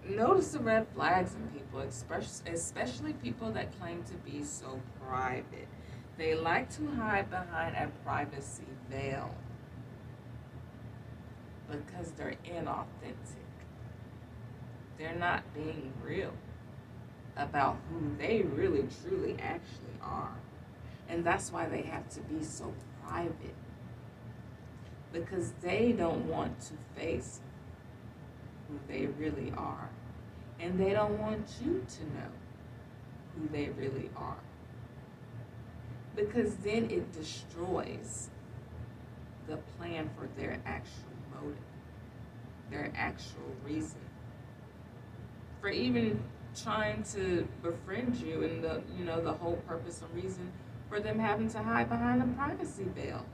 Notice the red flags in people, especially people that claim to be so private. They like to hide behind a privacy veil because they're inauthentic. They're not being real about who they really, truly, actually are. And that's why they have to be so private, because they don't want to face who they really are. And they don't want you to know who they really are. Because then it destroys the plan for their actual motive, their actual reason for even trying to befriend you, and the whole purpose and reason for them having to hide behind a privacy veil.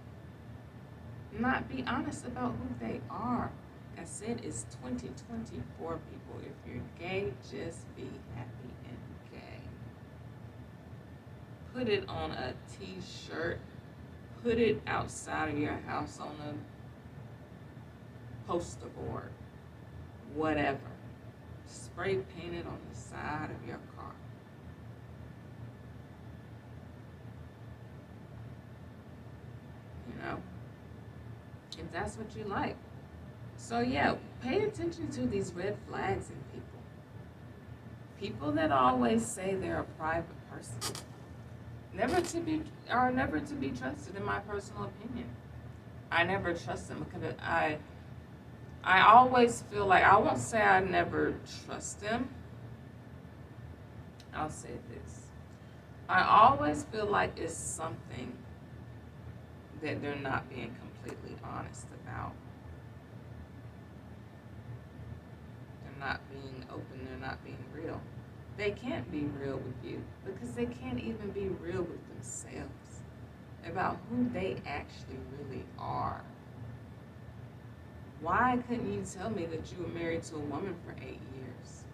Not be honest about who they are. Like I said, it's 2024, people. If you're gay, just be happy and gay. Put it on a t-shirt. Put it outside of your house on a poster board. Whatever. Spray paint it on the side of your car. You know? If that's what you like. So yeah, pay attention to these red flags in people. People that always say they're a private person. Never to be trusted, in my personal opinion. I never trust them because I always feel like, I won't say I never trust them. I'll say this. I always feel like it's something that they're not being completely honest about. They're not being open, they're not being real. They can't be real with you because they can't even be real with themselves about who they actually really are. Why couldn't you tell me that you were married to a woman for 8 years?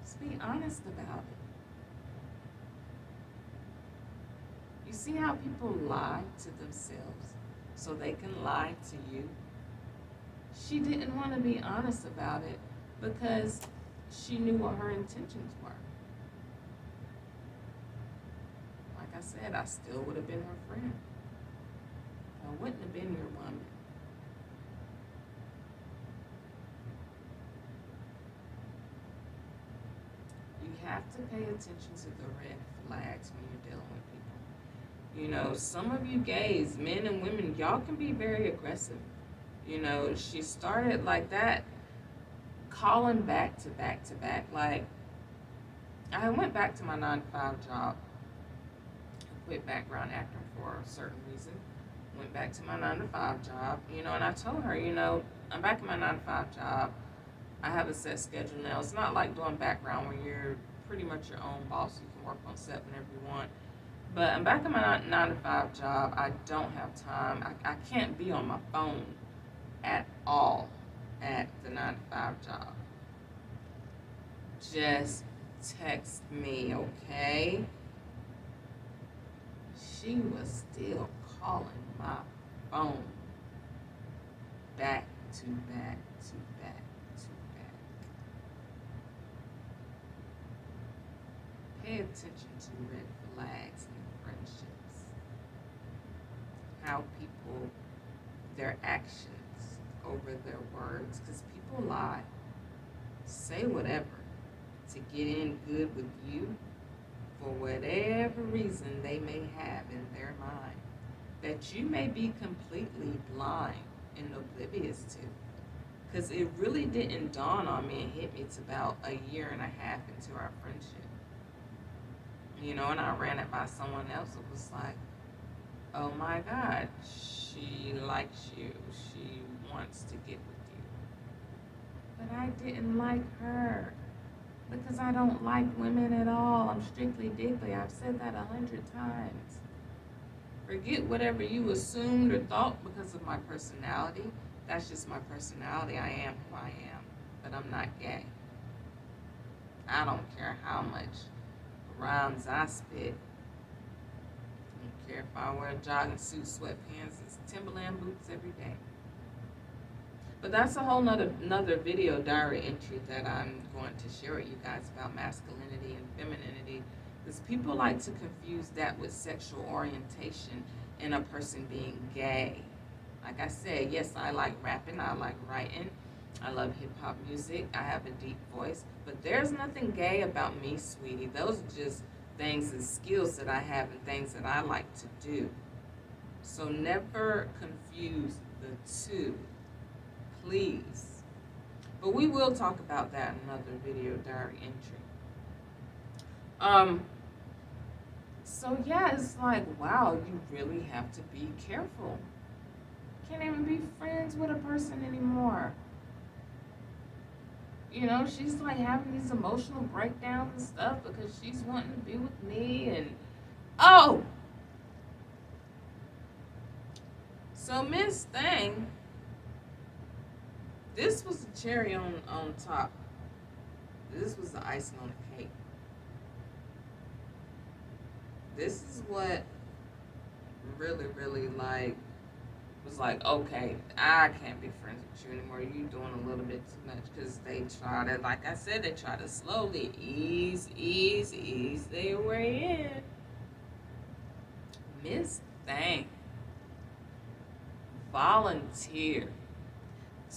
Just be honest about it. You see how people lie to themselves so they can lie to you? She didn't want to be honest about it because she knew what her intentions were. Like I said, I still would have been her friend. I wouldn't have been your woman. You have to pay attention to the red flags when you're dealing with people. You know, some of you gays, men and women, y'all can be very aggressive. You know, she started like that, calling back to back to back. Like, I went back to my 9 to 5 job. I quit background acting for a certain reason. Went back to my 9 to 5 job, and I told her, I'm back in my 9 to 5 job. I have a set schedule now. It's not like doing background where you're pretty much your own boss. You can work on set whenever you want. But I'm back in my 9 to 5 job. I don't have time. I can't be on my phone at all at the 9 to 5 job. Just text me, okay? She was still calling my phone back to back to back to back. Pay attention to red flags in friendships. How people, their actions over their words, because people lie, say whatever to get in good with you for whatever reason they may have in their mind that you may be completely blind and oblivious to. Because it really didn't dawn on me and hit me till about a year and a half into our friendship. And I ran it by someone else. It was like, oh my God, she likes you. She wants to get with you. But I didn't like her because I don't like women at all. I'm strictly dickly. I've said that 100 times. Forget whatever you assumed or thought because of my personality. That's just my personality. I am who I am. But I'm not gay. I don't care how much rhymes I spit. I don't care if I wear a jogging suit, sweatpants, and Timberland boots every day. But that's a whole another video diary entry that I'm going to share with you guys about masculinity and femininity. Because people like to confuse that with sexual orientation and a person being gay. Like I said, yes, I like rapping, I like writing, I love hip hop music, I have a deep voice, but there's nothing gay about me, sweetie. Those are just things and skills that I have and things that I like to do. So never confuse the two, please. But we will talk about that in another video diary entry. So yeah, it's like, wow, you really have to be careful. Can't even be friends with a person anymore. You know, she's like having these emotional breakdowns and stuff because she's wanting to be with me and oh. So Miss Thing, this was the cherry on top. This was the icing on the cake. This is what really, really like was like, okay, I can't be friends with you anymore. You're doing a little bit too much because they try to, like I said, they try to slowly ease their way in. Miss Thing volunteered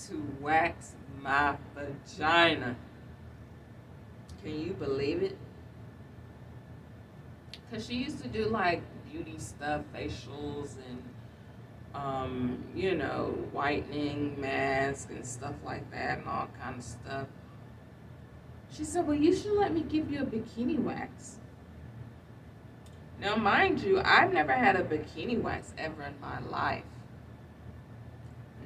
to wax my vagina. Can you believe it? Because she used to do like beauty stuff, facials, and you know, whitening masks and stuff like that, and all kind of stuff. She said, well, you should let me give you a bikini wax. Now, mind you, I've never had a bikini wax ever in my life.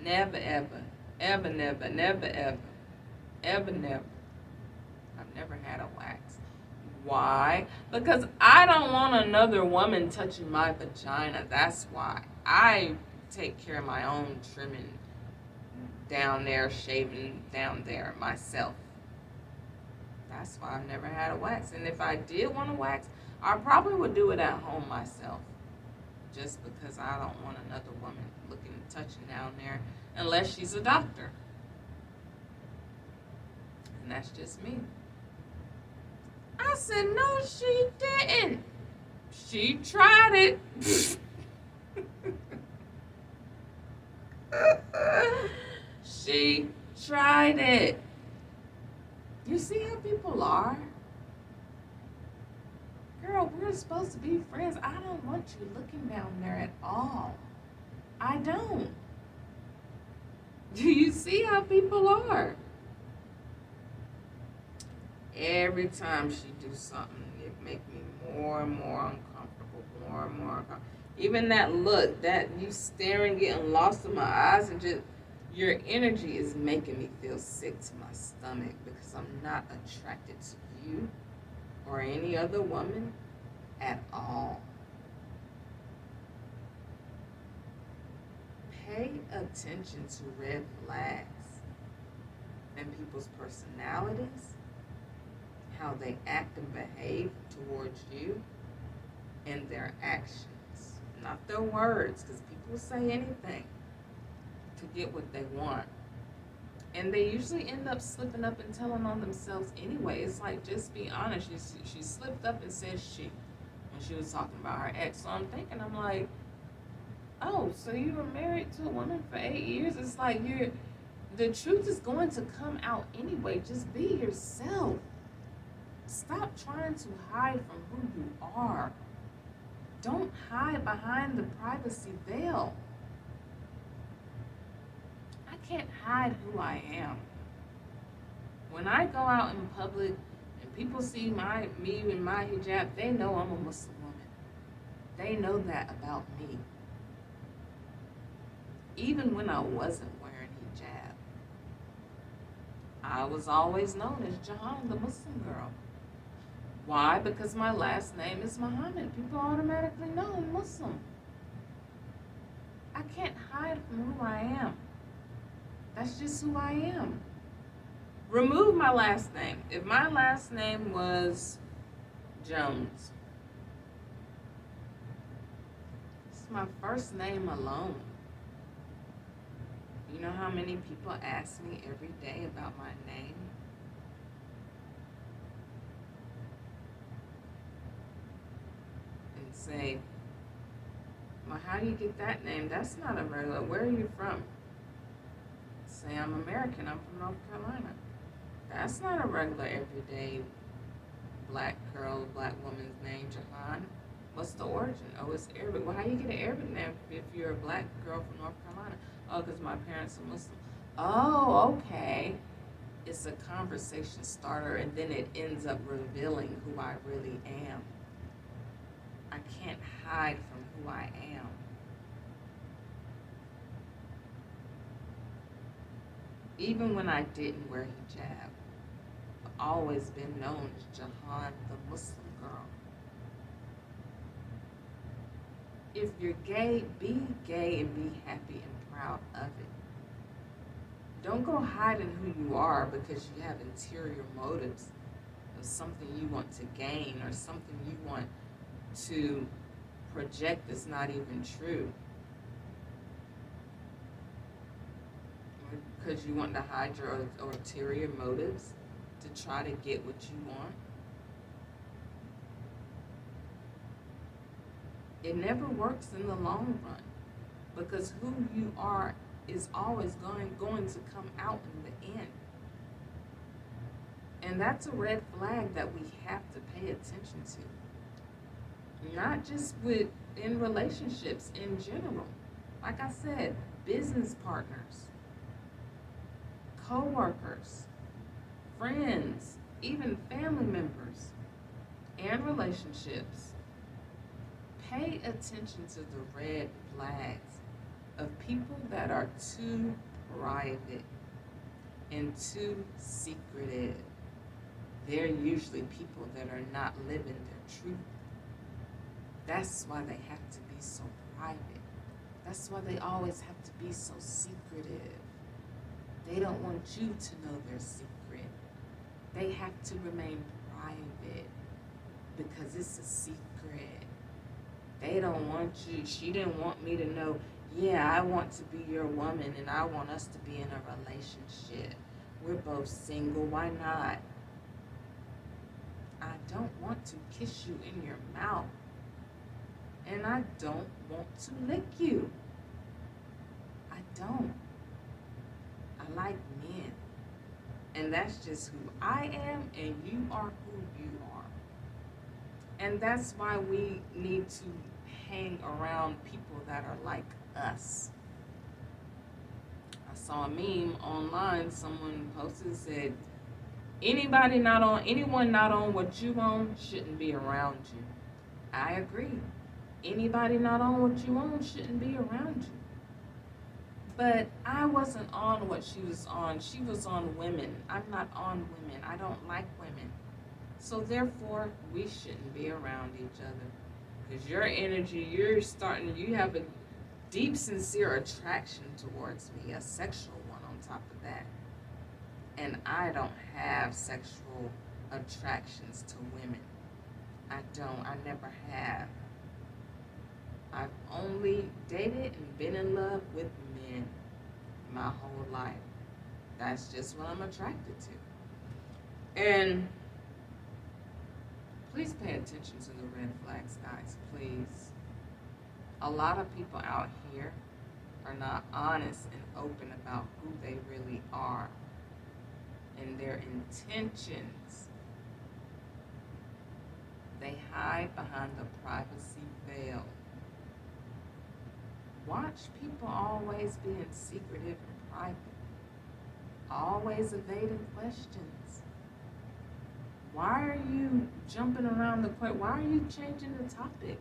Never, ever. Ever, never, never, ever. Ever, never. I've never had a wax. Why? Because I don't want another woman touching my vagina. That's why. I take care of my own trimming down there, shaving down there myself. That's why I've never had a wax. And if I did want a wax, I probably would do it at home myself. Just because I don't want another woman looking and touching down there unless she's a doctor. And that's just me. I said, no, she didn't. She tried it. She tried it. You see how people are? Girl, we're supposed to be friends. I don't want you looking down there at all. I don't. Do you see how people are? Every time she do something, it make me more and more uncomfortable, more and more uncomfortable. Even that look, that you staring, getting lost in my eyes, and just your energy is making me feel sick to my stomach because I'm not attracted to you or any other woman at all. Pay attention to red flags and people's personalities, how they act and behave towards you, and their actions. Not their words, because people say anything to get what they want. And they usually end up slipping up and telling on themselves anyway. It's like, just be honest. She slipped up and said she when she was talking about her ex. So I'm thinking, I'm like, oh, so you were married to a woman for 8 years? It's like the truth is going to come out anyway. Just be yourself. Stop trying to hide from who you are. Don't hide behind the privacy veil. I can't hide who I am. When I go out in public and people see me in my hijab, they know I'm a Muslim woman. They know that about me. Even when I wasn't wearing hijab, I was always known as Jehan, the Muslim girl. Why? Because my last name is Muhammad. People automatically know I'm Muslim. I can't hide from who I am. That's just who I am. Remove my last name. If my last name was Jones, it's my first name alone. You know how many people ask me every day about my name? And say, well, how do you get that name? That's not a regular. Where are you from? Say, I'm American. I'm from North Carolina. That's not a regular, everyday black girl, black woman's name, Jehan. What's the origin? Oh, it's Arabic. Well, how do you get an Arabic name if you're a black girl from North Carolina? Oh, because my parents are Muslim. Oh, okay. It's a conversation starter, and then it ends up revealing who I really am. I can't hide from who I am. Even when I didn't wear hijab, I've always been known as Jahan, the Muslim girl. If you're gay and be happy and proud of it. Don't go hiding who you are because you have interior motives of something you want to gain or something you want to project that's not even true. Because you want to hide your ulterior motives to try to get what you want. It never works in the long run because who you are is always going to come out in the end. And that's a red flag that we have to pay attention to. Not just in relationships in general. Like I said, business partners, co-workers, friends, even family members, and relationships. Pay attention to the red flags of people that are too private and too secretive. They're usually people that are not living their truth. That's why they have to be so private. That's why they always have to be so secretive. They don't want you to know their secret. They have to remain private because it's a secret. They don't want you. She didn't want me to know, yeah, I want to be your woman and I want us to be in a relationship. We're both single. Why not? I don't want to kiss you in your mouth. And I don't want to lick you. I don't. I like men. And that's just who I am, and you are who you are. And that's why we need to hang around people that are like us. I saw a meme online, someone posted and said, anyone not on what you own shouldn't be around you. I agree. Anybody not on what you own shouldn't be around you. But I wasn't on what she was on. She was on women. I'm not on women. I don't like women. So therefore, we shouldn't be around each other. Because your energy, you have a deep, sincere attraction towards me, a sexual one on top of that. And I don't have sexual attractions to women. I don't. I never have. I've only dated and been in love with men my whole life. That's just what I'm attracted to. And please pay attention to the red flags, guys, please. A lot of people out here are not honest and open about who they really are and their intentions. They hide behind the privacy veil. Watch people always being secretive and private, always evading questions. Why are you jumping around the point? Why are you changing the topic?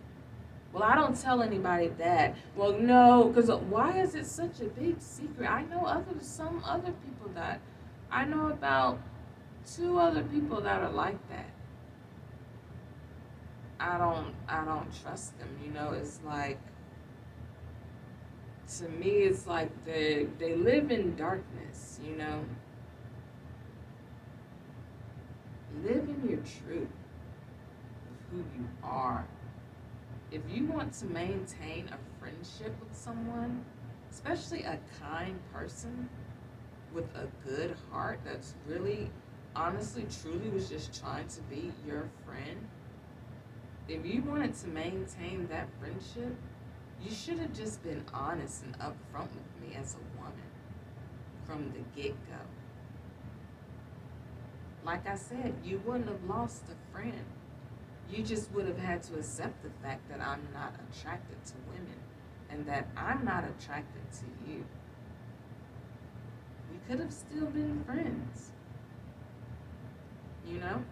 Well, I don't tell anybody that. Well, no, because why is it such a big secret? I know some other people that, I know about 2 other people that are like that. I don't trust them. It's like, to me, it's like they live in darkness, Live in your truth of who you are. If you want to maintain a friendship with someone, especially a kind person with a good heart that's really, honestly, truly was just trying to be your friend. If you wanted to maintain that friendship, you should have just been honest and upfront with me as a woman from the get go. Like I said, you wouldn't have lost a friend. You just would have had to accept the fact that I'm not attracted to women and that I'm not attracted to you. We could have still been friends, you know?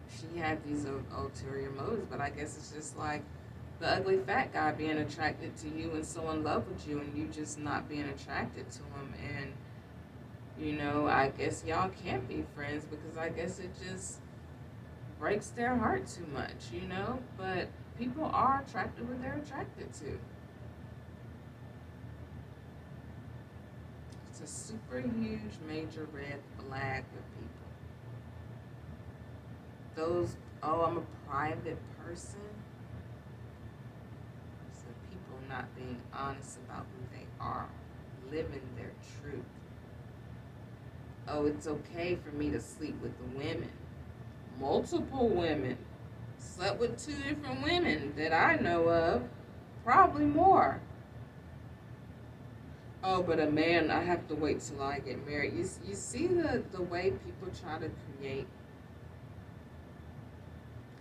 She had these ulterior motives, but I guess it's just like the ugly fat guy being attracted to you and so in love with you and you just not being attracted to him. And, you know, I guess y'all can't be friends because I guess it just breaks their heart too much, you know? But people are attracted what they're attracted to. It's a super huge major red flag with people. Those, oh, I'm a private person. So people not being honest about who they are, living their truth. Oh, it's okay for me to sleep with the women. Multiple women. Slept with 2 different women that I know of. Probably more. Oh, but a man, I have to wait till I get married. You see the way people try to create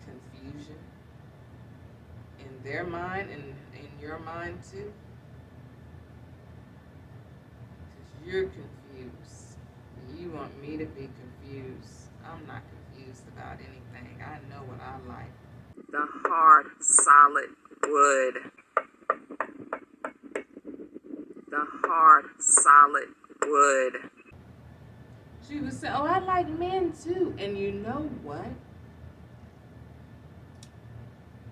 confusion in their mind and in your mind too? Because you're confused. You want me to be confused. I'm not confused about anything. I know what I like. The hard, solid wood. The hard, solid wood. She would say, oh, I like men too. And you know what?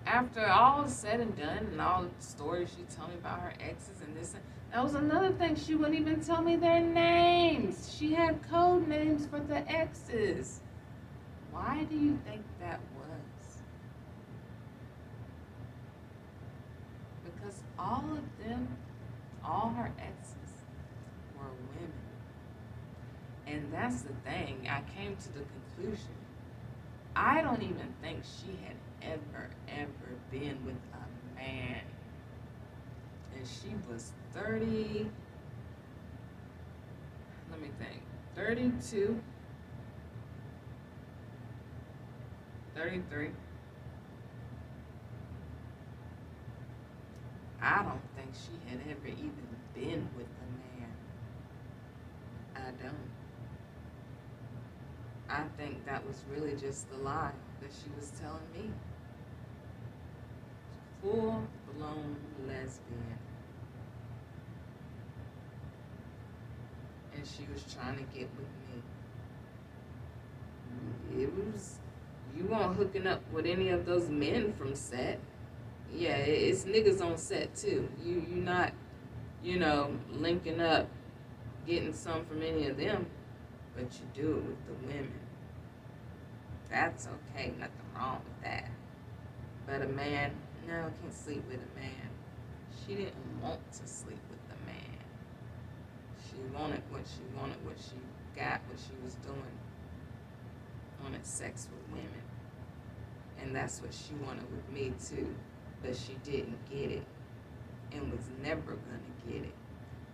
After all is said and done and all the stories she told me about her exes and this, that was another thing. She wouldn't even tell me their names. She had code names for the exes. Why do you think that was? Because all of them, all her exes, were women. And that's the thing. I came to the conclusion. I don't even think she had ever been with a man. And she was 30, let me think, 32, 33. I don't think she had ever even been with a man. I don't. I think that was really just the lie that she was telling me. Full-blown lesbian. And she was trying to get with me. It was, you weren't hooking up with any of those men from set. Yeah, it's niggas on set too. You not, you know, linking up, getting some from any of them, but you do it with the women. That's okay, nothing wrong with that. But a man, no, can't sleep with a man. She didn't want to sleep with the man. She wanted what she got, what she was doing. Wanted sex with women. And that's what she wanted with me too. But she didn't get it. And was never gonna get it.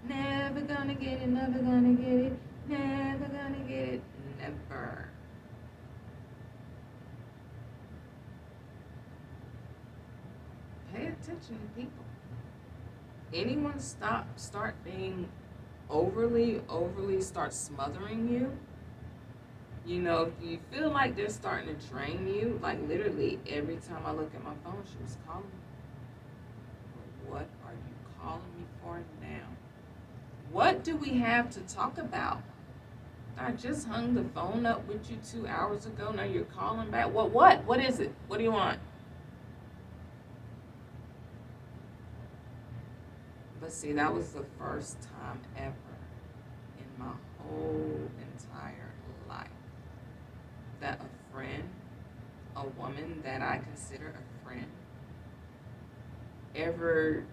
Never gonna get it, never gonna get it, never gonna get it, never. Pay attention to people. Anyone start being overly start smothering you, you know, if you feel like they're starting to drain you, like literally every time I look at my phone, she was calling me. What are you calling me for now? What do we have to talk about? I just hung the phone up with you 2 hours ago. Now you're calling back. What? What is it? What do you want? But see, that was the first time ever in my whole entire life that a friend, a woman that I consider a friend, ever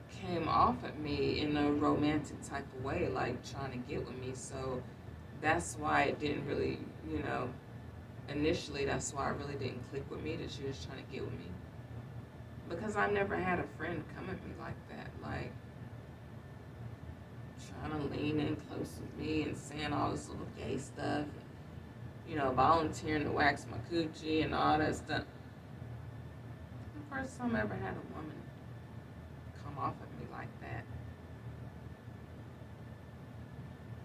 came off at me in a romantic type of way, like trying to get with me. So that's why it didn't really, you know, initially that's why it really didn't click with me that she was trying to get with me. Because I never had a friend come at me like that, like trying to lean in close with me and saying all this little gay stuff, you know, volunteering to wax my coochie and all that stuff. The first time I ever had a woman come off at me like that.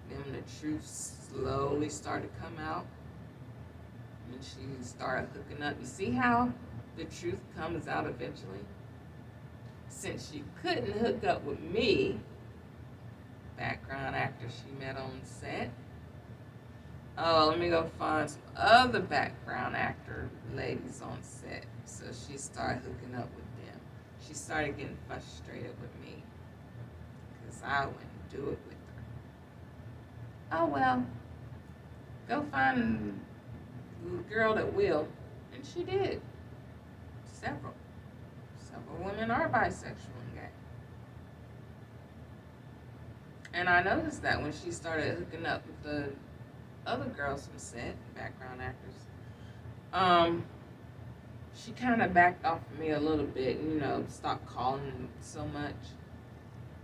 Then the truth slowly started to come out, and she started hooking up. You see how the truth comes out eventually? Since she couldn't hook up with me, background actor she met on set, oh, let me go find some other background actor ladies on set. So she started hooking up with them. She started getting frustrated with me because I wouldn't do it with her. Oh, well, go find a girl that will. And she did. Several women are bisexual and gay. And I noticed that when she started hooking up with the other girls from set, background actors, she kind of backed off of me a little bit, you know, stopped calling so much.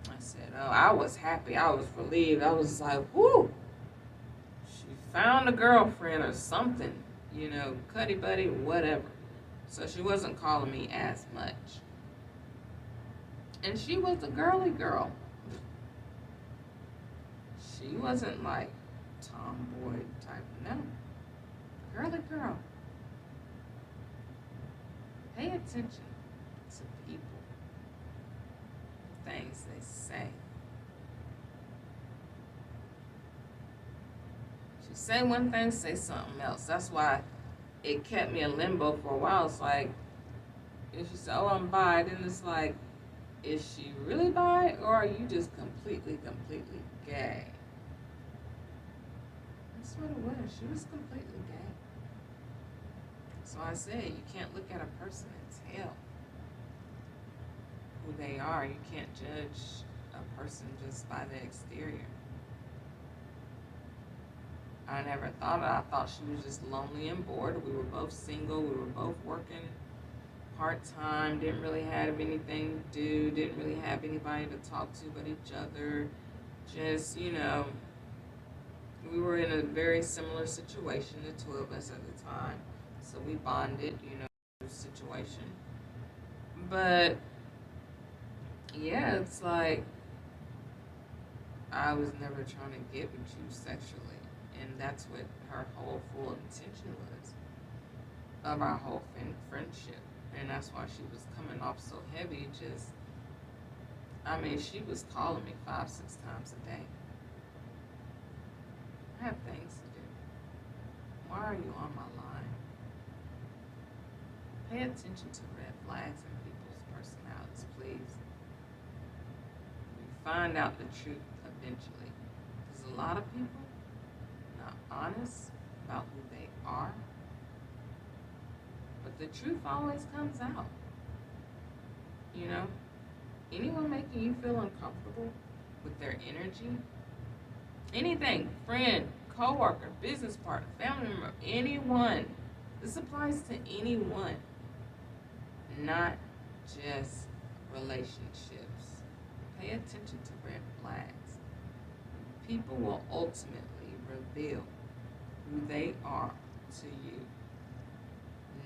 I said, oh, I was happy. I was relieved. I was like, whoo, she found a girlfriend or something, you know, cuddy buddy, whatever. So she wasn't calling me as much. And she was a girly girl. She wasn't like tomboy type, no. Girly girl. Pay attention to people, things they say. She say one thing, say something else. That's why it kept me in limbo for a while. It's like, if she said, oh, I'm bi, then it's like, is she really bi, or are you just completely gay? That's what it was. She was completely gay. So I said, you can't look at a person and tell who they are. You can't judge a person just by the exterior. I never thought it. I thought she was just lonely and bored. We were both single. We were both working part-time. Didn't really have anything to do. Didn't really have anybody to talk to but each other. Just, you know, we were in a very similar situation, the two of us at the time. So we bonded, you know, situation. But yeah, it's like I was never trying to get with you sexually, and that's what her whole full intention was of our whole friendship, and that's why she was coming off so heavy. Just, I mean, she was calling me 5-6 times a day. I have things to do. Why are you on my line? Pay attention to red flags in people's personalities, please. You find out the truth eventually. Because a lot of people are not honest about who they are. But the truth always comes out. You know? Anyone making you feel uncomfortable with their energy, anything, friend, coworker, business partner, family member, anyone. This applies to anyone, not just relationships. Pay attention to red flags. People will ultimately reveal who they are to you.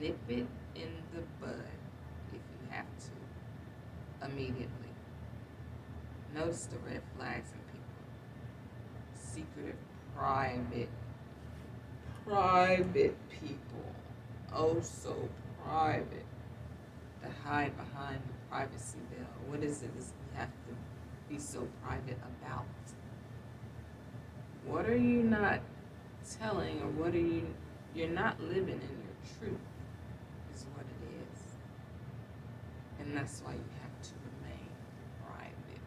Nip it in the bud if you have to, immediately. Notice the red flags in people. Secretive, private people. Oh, so private. To hide behind the privacy veil. What is it that you have to be so private about? What are you not telling, or what are you're not living in your truth, is what it is. And that's why you have to remain private,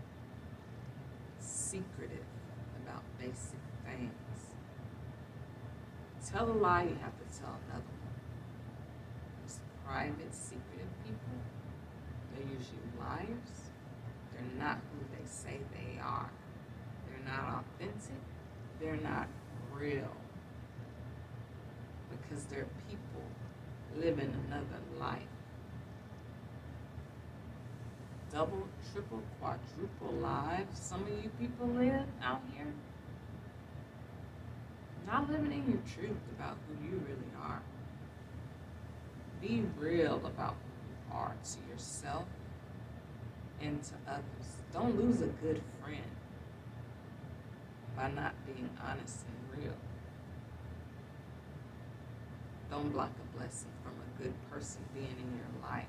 secretive about basic things. Tell a lie, you have to tell another one. These private, secretive people, They're usually liars. They're not who they say they are. They're not authentic. They're not real. Because they're people living another life. Double, triple, quadruple lives some of you people live out here. Not living in your truth about who you really are. Be real about who you are to yourself and to others. Don't lose a good friend by not being honest and real. Don't block a blessing from a good person being in your life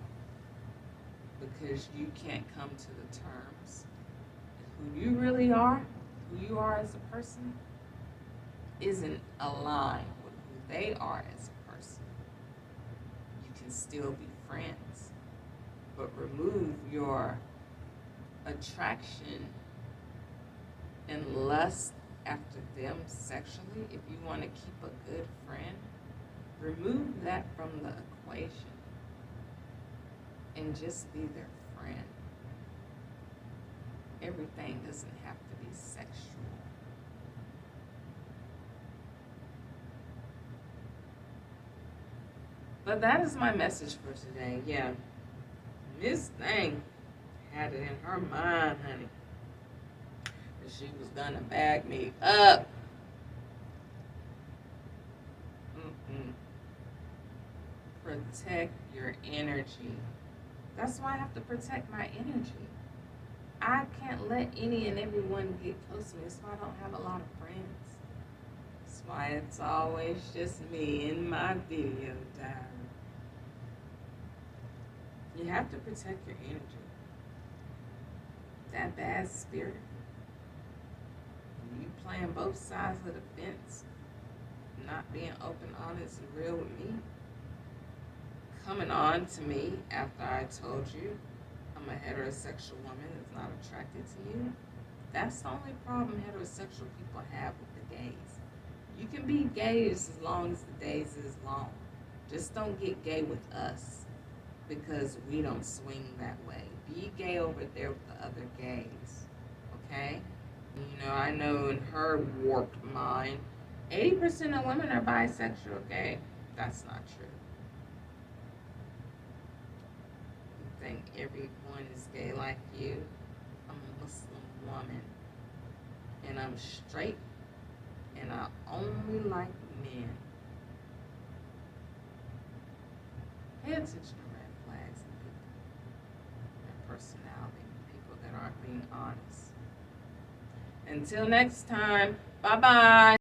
because you can't come to the terms who you really are, who you are as a person, isn't aligned with who they are as a person. You can still be friends, but remove your attraction and lust after them sexually. If you want to keep a good friend, remove that from the equation and just be their friend. Everything doesn't have to be sexual. But that is my message for today. Yeah, Miss Thing had it in her mind, honey, that she was gonna bag me up. Protect your energy. That's why I have to protect my energy. I can't let any and everyone get close to me. That's why I don't have a lot of friends. That's why it's always just me in my video diary. You have to protect your energy. That bad spirit. You playing both sides of the fence, not being open, honest, and real with me. Coming on to me after I told you I'm a heterosexual woman that's not attracted to you. That's the only problem heterosexual people have with the gays. You can be gay as long as the days is long. Just don't get gay with us because we don't swing that way. Be gay over there with the other gays, okay? You know, I know in her warped mind, 80% of women are bisexual, okay? That's not true. You think everyone is gay like you? I'm a Muslim woman, and I'm straight, and I only like men. Pay attention to red flags in people, their personality, people that aren't being honest. Until next time, bye-bye.